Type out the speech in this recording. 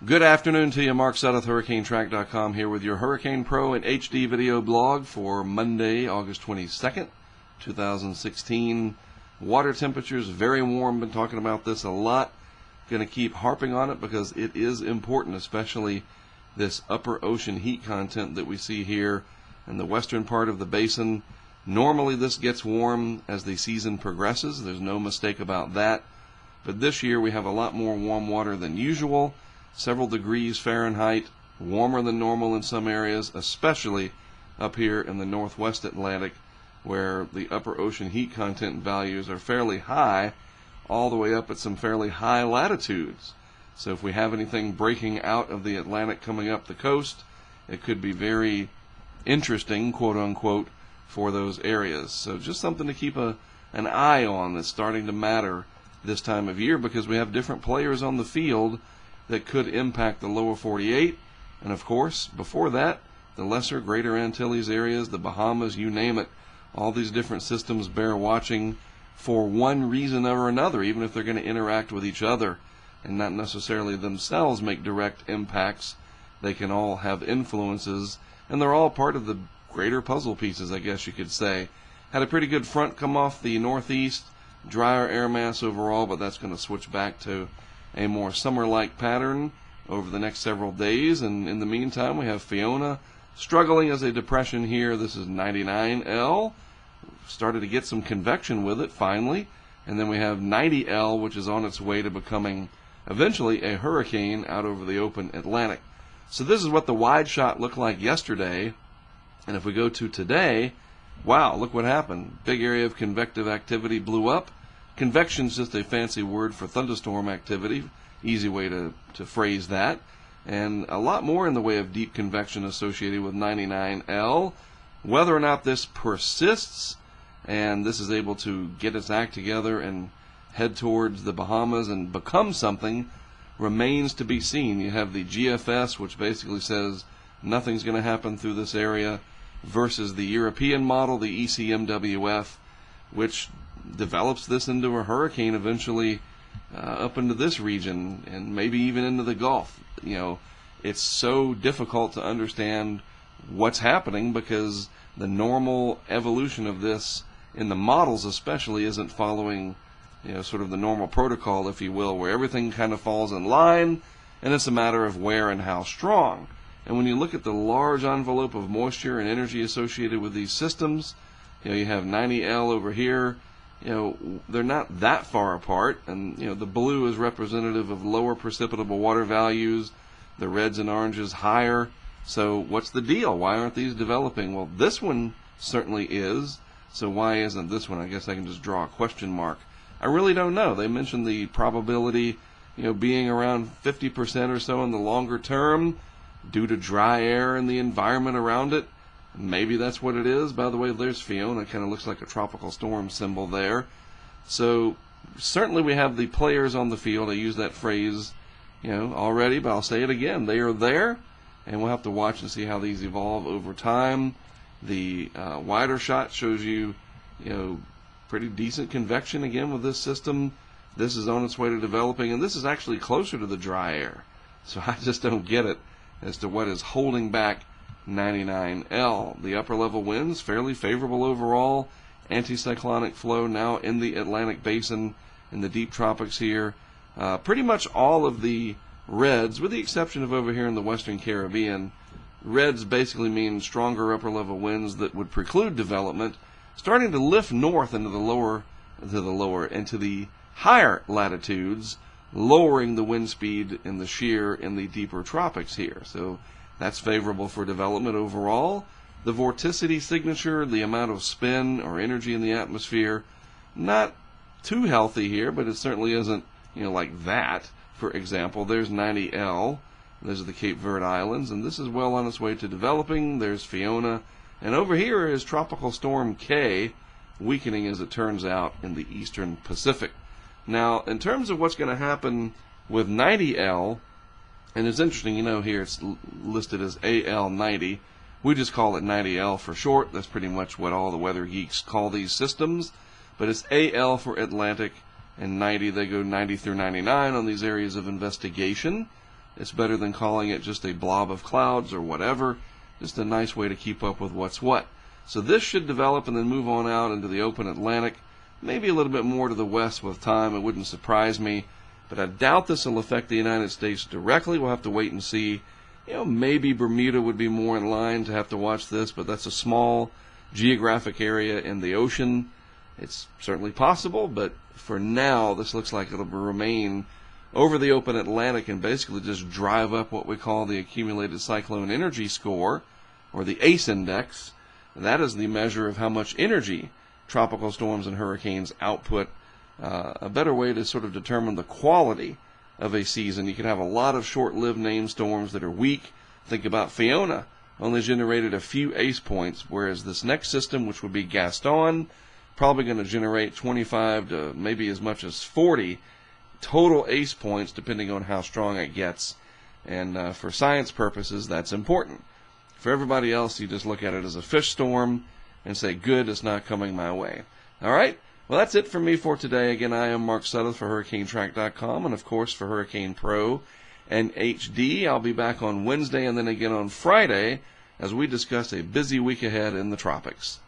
Good afternoon to you, Mark Sudduth, HurricaneTrack.com, here with your Hurricane Pro and HD video blog for Monday, August 22nd, 2016. Water temperatures very warm. Been talking about this a lot. Going to keep harping on it because it is important, especially this upper ocean heat content that we see here in the western part of the basin. Normally this gets warm as the season progresses. There's no mistake about that. But this year we have a lot more warm water than usual. Several degrees Fahrenheit, warmer than normal in some areas, especially up here in the northwest Atlantic, where the upper ocean heat content values are fairly high, all the way up at some fairly high latitudes. So if we have anything breaking out of the Atlantic coming up the coast, it could be very interesting, quote unquote, for those areas. So just something to keep an eye on that's starting to matter this time of year, because we have different players on the field that could impact the lower 48, and of course, before that, the lesser, greater Antilles areas, the Bahamas, you name it. All these different systems bear watching for one reason or another, even if they're going to interact with each other and not necessarily themselves make direct impacts. They can all have influences, and they're all part of the greater puzzle pieces, I guess you could say. Had a pretty good front come off the northeast, drier air mass overall, but that's going to switch back to a more summer-like pattern over the next several days. And in the meantime, we have Fiona struggling as a depression here. This is 99L. Started to get some convection with it finally. And then we have 90L, which is on its way to becoming eventually a hurricane out over the open Atlantic. So this is what the wide shot looked like yesterday. And if we go to today, wow, look what happened. Big area of convective activity blew up. Convection is just a fancy word for thunderstorm activity, easy way to phrase that, and a lot more in the way of deep convection associated with 99L. Whether or not this persists and this is able to get its act together and head towards the Bahamas and become something remains to be seen. You have the GFS, which basically says nothing's going to happen through this area, versus the European model, the ECMWF, which develops this into a hurricane eventually up into this region and maybe even into the Gulf. You know, it's so difficult to understand what's happening because the normal evolution of this in the models especially isn't following, you know, sort of the normal protocol, if you will, where everything kind of falls in line and it's a matter of where and how strong. And when you look at the large envelope of moisture and energy associated with these systems, you know, you have 90L over here. You know, they're not that far apart, and you know, the blue is representative of lower precipitable water values, the reds and oranges higher. So what's the deal? Why aren't these developing? Well, this one certainly is, so why isn't this one? I guess I can just draw a question mark. I really don't know. They mentioned the probability, you know, being around 50% or so in the longer term due to dry air and the environment around it. Maybe that's what it is. By the way, there's Fiona. Kind of looks like a tropical storm symbol there. So certainly we have the players on the field. I use that phrase, you know, already, but I'll say it again. They are there, and we'll have to watch and see how these evolve over time. The wider shot shows you, you know, pretty decent convection again with this system. This is on its way to developing, and this is actually closer to the dry air. So I just don't get it as to what is holding back 99L. The upper level winds fairly favorable overall. Anticyclonic flow now in the Atlantic basin in the deep tropics here. Pretty much all of the reds, with the exception of over here in the western Caribbean, reds basically mean stronger upper level winds that would preclude development, starting to lift north into the higher latitudes, lowering the wind speed in the shear in the deeper tropics here. So that's favorable for development overall. The vorticity signature, the amount of spin or energy in the atmosphere, not too healthy here, but it certainly isn't, you know, like that. For example, there's 90L. Those are the Cape Verde Islands, and this is well on its way to developing. There's Fiona. And over here is Tropical Storm K, weakening as it turns out in the eastern Pacific. Now, in terms of what's going to happen with 90L, and it's interesting, you know, here it's listed as AL90. We just call it 90L for short. That's pretty much what all the weather geeks call these systems. But it's AL for Atlantic, and 90, they go 90 through 99 on these areas of investigation. It's better than calling it just a blob of clouds or whatever. Just a nice way to keep up with what's what. So this should develop and then move on out into the open Atlantic, maybe a little bit more to the west with time. It wouldn't surprise me, but I doubt this will affect the United States directly. We'll have to wait and see. Maybe Bermuda would be more in line to have to watch this, but that's a small geographic area in the ocean. It's certainly possible, but for now, this looks like it'll remain over the open Atlantic and basically just drive up what we call the accumulated cyclone energy score, or the ACE index. That is the measure of how much energy tropical storms and hurricanes output. A better way to sort of determine the quality of a season. You can have a lot of short-lived named storms that are weak. Think about Fiona, only generated a few ACE points, whereas this next system, which would be Gaston, probably going to generate 25 to maybe as much as 40 total ACE points, depending on how strong it gets. And for science purposes, that's important. For everybody else, you just look at it as a fish storm and say, good, it's not coming my way. All right? Well, that's it for me for today. Again, I am Mark Sudduth for HurricaneTrack.com, and, of course, for Hurricane Pro and HD. I'll be back on Wednesday and then again on Friday as we discuss a busy week ahead in the tropics.